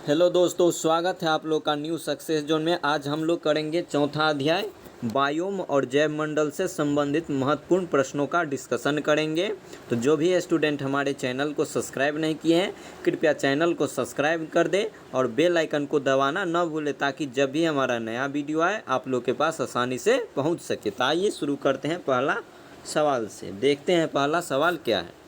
Hello दोस्तों, स्वागत है आप लोग का न्यू सक्सेस जोन में। आज हम लोग करेंगे चौथा अध्याय बायोम और जैव मंडल से संबंधित महत्वपूर्ण प्रश्नों का डिस्कशन करेंगे। तो जो भी स्टूडेंट हमारे चैनल को सब्सक्राइब नहीं किए हैं, कृपया चैनल को सब्सक्राइब कर दें और बेल आइकन को दबाना न भूलें, ताकि जब भी हमारा नया वीडियो आए आप लोग के पास आसानी से पहुँच सके। तो आइए शुरू करते हैं पहला सवाल से। देखते हैं पहला सवाल क्या है।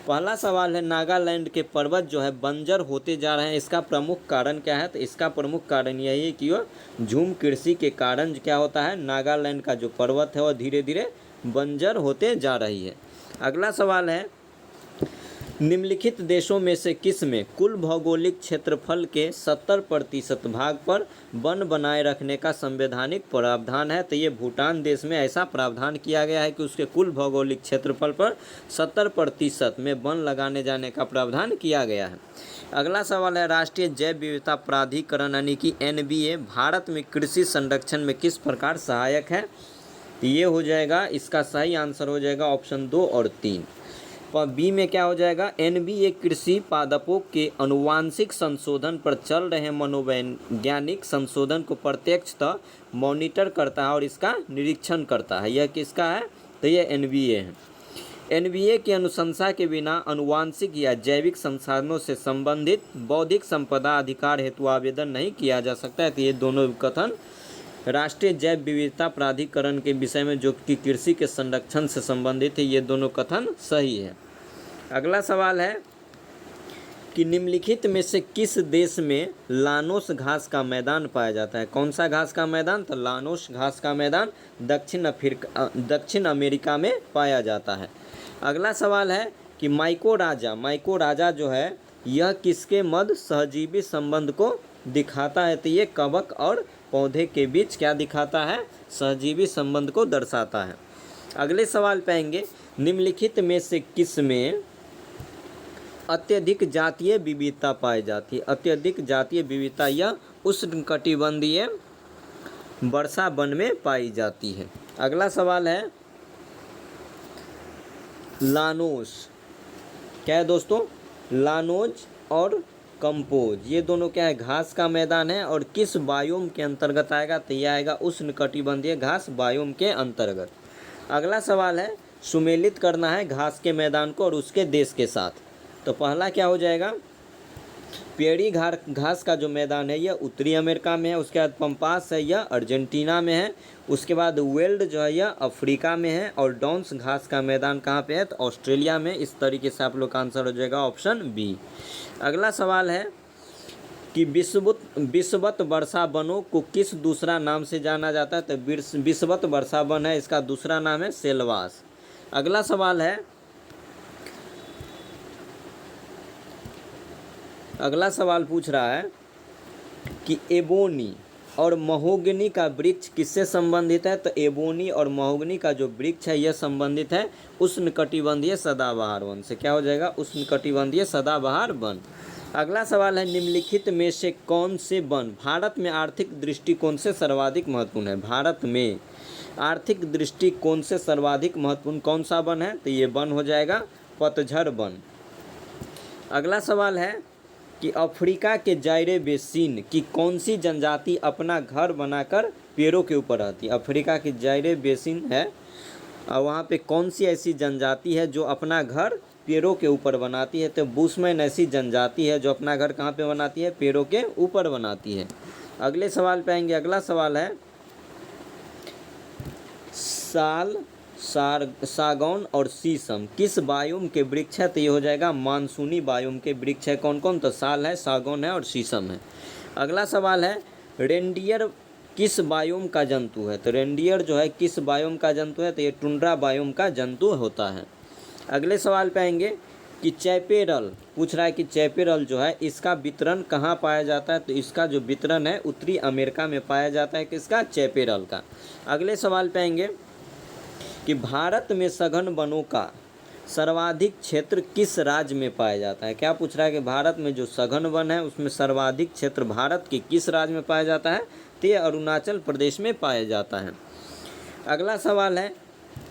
पहला सवाल है, नागालैंड के पर्वत जो है बंजर होते जा रहे हैं, इसका प्रमुख कारण क्या है? तो इसका प्रमुख कारण यही है कि वह झूम कृषि के कारण क्या होता है, नागालैंड का जो पर्वत है वह धीरे धीरे बंजर होते जा रही है। अगला सवाल है, निम्नलिखित देशों में से किस में कुल भौगोलिक क्षेत्रफल के 70% भाग पर वन बनाए रखने का संवैधानिक प्रावधान है? तो ये भूटान देश में ऐसा प्रावधान किया गया है कि उसके कुल भौगोलिक क्षेत्रफल पर 70% में वन लगाने जाने का प्रावधान किया गया है। अगला सवाल है, राष्ट्रीय जैव विविधता प्राधिकरण यानी कि एनबीए भारत में कृषि संरक्षण में किस प्रकार सहायक है? तो ये हो जाएगा, इसका सही आंसर हो जाएगा ऑप्शन 2 और 3। और बी में क्या हो जाएगा, एनबीए कृषि पादपों के अनुवांशिक संशोधन पर चल रहे मनोवैज्ञानिक संशोधन को प्रत्यक्षतः मॉनिटर करता है और इसका निरीक्षण करता है। यह किसका है? तो यह एनबीए है। एनबीए की अनुशंसा के बिना अनुवांशिक या जैविक संसाधनों से संबंधित बौद्धिक संपदा अधिकार हेतु आवेदन नहीं किया जा सकता है। तो ये दोनों कथन राष्ट्रीय जैव विविधता प्राधिकरण के विषय में जो कि कृषि के संरक्षण से संबंधित है, ये दोनों कथन सही है। अगला सवाल है कि निम्नलिखित में से किस देश में लानोस घास का मैदान पाया जाता है? कौन सा घास का मैदान? तो लानोस घास का मैदान दक्षिण अमेरिका में पाया जाता है। अगला सवाल है कि माइको राजा जो है यह किसके मध्य सहजीवी संबंध को दिखाता है? तो ये कवक और पौधे के बीच क्या दिखाता है? सहजीवी संबंध को दर्शाता है। अगले सवाल पे आएंगे, निम्नलिखित में से किस में अत्यधिक जातीय विविधता पाई जाती है? अत्यधिक जातीय विविधता यह उष्णकटिबंधीय वर्षा वन में पाई जाती है। अगला सवाल है, लानोस क्या है दोस्तों? लानोज और कंपोज ये दोनों क्या है? घास का मैदान है और किस बायोम के अंतर्गत आएगा? तो यह आएगा उष्णकटिबंधीय घास बायोम के अंतर्गत। अगला सवाल है, सुमेलित करना है घास के मैदान को और उसके देश के साथ। तो पहला क्या हो जाएगा, पेड़ी घास का जो मैदान है यह उत्तरी अमेरिका में है। उसके बाद पंपास है, यह अर्जेंटीना में है। उसके बाद वेल्ड जो है यह अफ्रीका में है और डॉन्स घास का मैदान कहाँ पे है? तो ऑस्ट्रेलिया में। इस तरीके से आप लोग का आंसर हो जाएगा ऑप्शन बी। अगला सवाल है कि विषवत वर्षा वनों को किस दूसरा नाम से जाना जाता है? तो विषवत वर्षा वन है, इसका दूसरा नाम है सेलवास। अगला सवाल है, अगला सवाल पूछ रहा है कि एबोनी और महोगनी का वृक्ष किससे संबंधित है? तो एबोनी और महोगनी का जो वृक्ष है यह संबंधित है उष्णकटिबंधीय सदाबहार वन से। क्या हो जाएगा? उष्णकटिबंधीय सदाबहार वन। अगला सवाल है, निम्नलिखित में से कौन से वन भारत में आर्थिक दृष्टिकोण से सर्वाधिक महत्वपूर्ण है? भारत में आर्थिक दृष्टिकोण से सर्वाधिक महत्वपूर्ण कौन सा वन है? तो ये वन हो जाएगा पतझड़ वन। अगला सवाल है कि अफ्रीका के जायरे बेसिन की कौन सी जनजाति अपना घर बनाकर पेड़ों के ऊपर रहती है? अफ्रीका की जायरे बेसिन है और वहाँ पे कौन सी ऐसी जनजाति है जो अपना घर पेड़ों के ऊपर बनाती है? तो बुशमैन ऐसी जनजाति है जो अपना घर कहाँ पे बनाती है? पेड़ों के ऊपर बनाती है। अगले सवाल पे आएंगे। अगला सवाल है, सागौन और शीशम किस बायोम के वृक्ष है? तो ये हो जाएगा मानसूनी बायोम के वृक्ष है। कौन कौन? तो साल है, सागौन है और शीशम है। अगला सवाल है, रेंडियर किस बायोम का जंतु है? तो रेंडियर जो है किस बायोम का जंतु है? तो ये टुंड्रा बायोम का जंतु होता है। अगले सवाल पे आएंगे कि चैपेरल पूछ रहा है कि चैपेरल जो है इसका वितरण कहाँ पाया जाता है? तो इसका जो वितरण है उत्तरी अमेरिका में पाया जाता है। किसका? चैपेरल का। अगले सवाल पे आएंगे कि भारत में सघन वनों का सर्वाधिक क्षेत्र किस राज्य में पाया जाता है? क्या पूछ रहा है कि भारत में जो सघन वन है उसमें सर्वाधिक क्षेत्र भारत के किस राज्य में पाया जाता है? तो ये अरुणाचल प्रदेश में पाया जाता है। अगला सवाल है,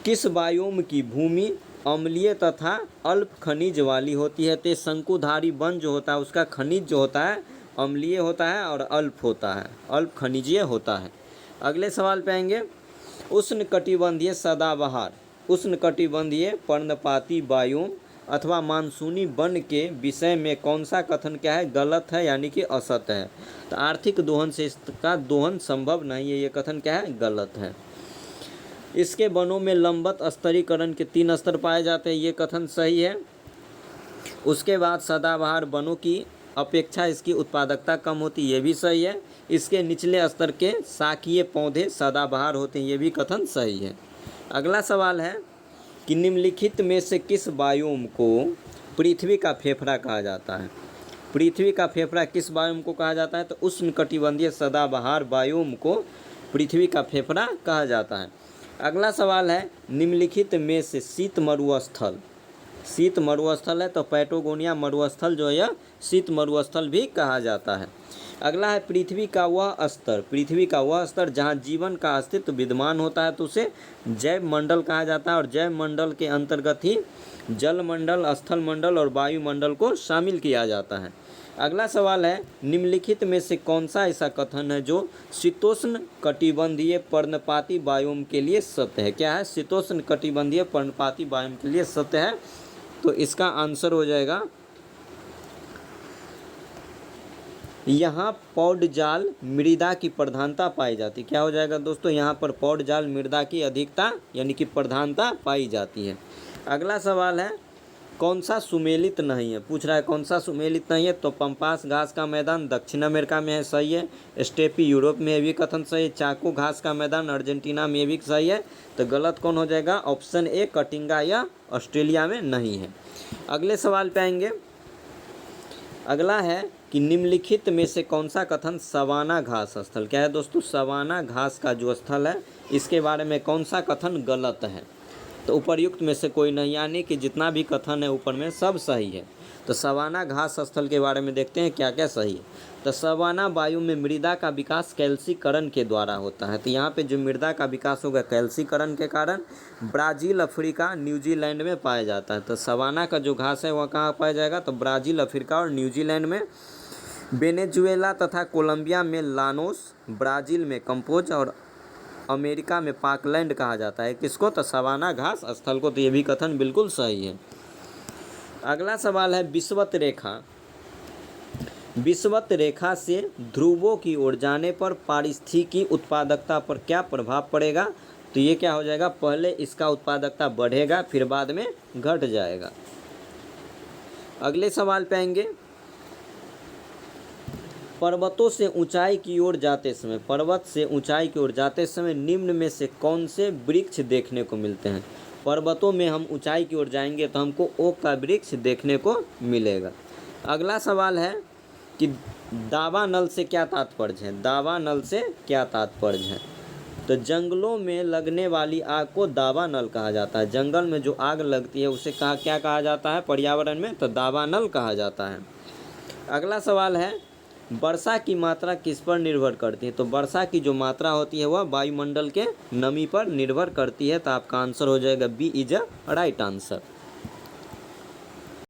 किस बायोम की भूमि अम्लीय तथा अल्प खनिज वाली होती है? तो शंकुधारी वन जो होता है उसका खनिज जो होता है अम्लीय होता है और अल्प होता है, अल्प खनिजीय होता है। अगले सवाल पे आएंगे, उष्णकटिबंधीय सदाबहार, उष्णकटिबंधीय पर्णपाती बायोम अथवा मानसूनी वन के विषय में कौन सा कथन क्या है, गलत है यानी कि असत्य है। तो आर्थिक दोहन से इसका दोहन संभव नहीं है, ये कथन क्या है, गलत है। इसके वनों में लंबवत स्तरीकरण के 3 स्तर पाए जाते हैं, ये कथन सही है। उसके बाद सदाबहार वनों की अपेक्षा इसकी उत्पादकता कम होती है, ये भी सही है। इसके निचले स्तर के शाकीय पौधे सदाबहार होते हैं, ये भी कथन सही है। अगला सवाल है कि निम्नलिखित में से किस बायोम को पृथ्वी का फेफड़ा कहा जाता है। पृथ्वी का फेफड़ा किस बायोम को कहा जाता है, तो उष्णकटिबंधीय सदाबहार बायोम को पृथ्वी का फेफड़ा कहा जाता है। अगला सवाल है, निम्नलिखित में से शीत मरुस्थल, शीत मरुस्थल है तो पैटागोनिया मरुस्थल जो है शीत मरुस्थल भी कहा जाता है। अगला है, पृथ्वी का वह स्तर, पृथ्वी का वह स्तर जहाँ जीवन का अस्तित्व विद्यमान होता है तो उसे जैव मंडल कहा जाता है, और जैव मंडल के अंतर्गत ही जल मंडल, स्थल मंडल और वायुमंडल को शामिल किया जाता है। अगला सवाल है, निम्नलिखित में से कौन सा ऐसा कथन है जो शीतोष्ण कटिबंधीय पर्णपाती बायोम के लिए सत्य है। क्या है, शीतोष्ण कटिबंधीय पर्णपाती बायोम के लिए सत्य है। तो इसका आंसर हो जाएगा, यहाँ पौडजाल मृदा की प्रधानता पाई जाती। क्या हो जाएगा दोस्तों, यहाँ पर पौडजाल मृदा की अधिकता यानी कि प्रधानता पाई जाती है। अगला सवाल है, कौन सा सुमेलित नहीं है, पूछ रहा है कौन सा सुमेलित नहीं है। तो पंपास घास का मैदान दक्षिण अमेरिका में है, सही है। स्टेपी यूरोप में, भी कथन सही है। चाको घास का मैदान अर्जेंटीना में भी सही है। तो गलत कौन हो जाएगा, ऑप्शन ए कटिंगा या ऑस्ट्रेलिया में नहीं है। अगले सवाल पे आएंगे। अगला है कि निम्नलिखित में से कौन सा कथन सवाना घास स्थल, क्या है दोस्तों, सवाना घास का जो स्थल है इसके बारे में कौन सा कथन गलत है। तो उपर्युक्त में से कोई नहीं, यानी कि जितना भी कथन है ऊपर में सब सही है। तो सवाना घास स्थल के बारे में देखते हैं क्या क्या सही है। तो सवाना वायु में मृदा का विकास कैल्सीकरण के द्वारा होता है। तो यहाँ पे जो मृदा का विकास होगा कैल्सीकरण के कारण ब्राज़ील, अफ्रीका, न्यूजीलैंड में पाया जाता है। तो सवाना का जो घास है वह कहाँ पाया जाएगा, तो ब्राज़ील, अफ्रीका और न्यूजीलैंड में। वेनेजुएला तथा कोलंबिया में लानोस, ब्राज़ील में कंपोज और अमेरिका में पाकलैंड कहा जाता है किसको, तो सवाना घास स्थल को। तो ये भी कथन बिल्कुल सही है। अगला सवाल है, विषुवत रेखा, विषुवत रेखा से ध्रुवों की ओर जाने पर पारिस्थितिकी उत्पादकता पर क्या प्रभाव पड़ेगा। तो ये क्या हो जाएगा, पहले इसका उत्पादकता बढ़ेगा फिर बाद में घट जाएगा। अगले सवाल पे आएंगे, पर्वतों से ऊंचाई की ओर जाते समय, पर्वत से ऊंचाई की ओर जाते समय निम्न में से कौन से वृक्ष देखने को मिलते हैं। पर्वतों में हम ऊंचाई की ओर जाएंगे तो हमको ओक का वृक्ष देखने को मिलेगा। अगला सवाल है कि दावानल से क्या तात्पर्य है, दावानल से क्या तात्पर्य है। तो जंगलों में लगने वाली आग को दावानल कहा जाता है। जंगल में जो आग लगती है उसे क्या कहा जाता है पर्यावरण में, तो दावानल कहा जाता है। अगला सवाल है, वर्षा की मात्रा किस पर निर्भर करती है। तो वर्षा की जो मात्रा होती है वह वायुमंडल के नमी पर निर्भर करती है। तो आपका आंसर हो जाएगा B is a right answer.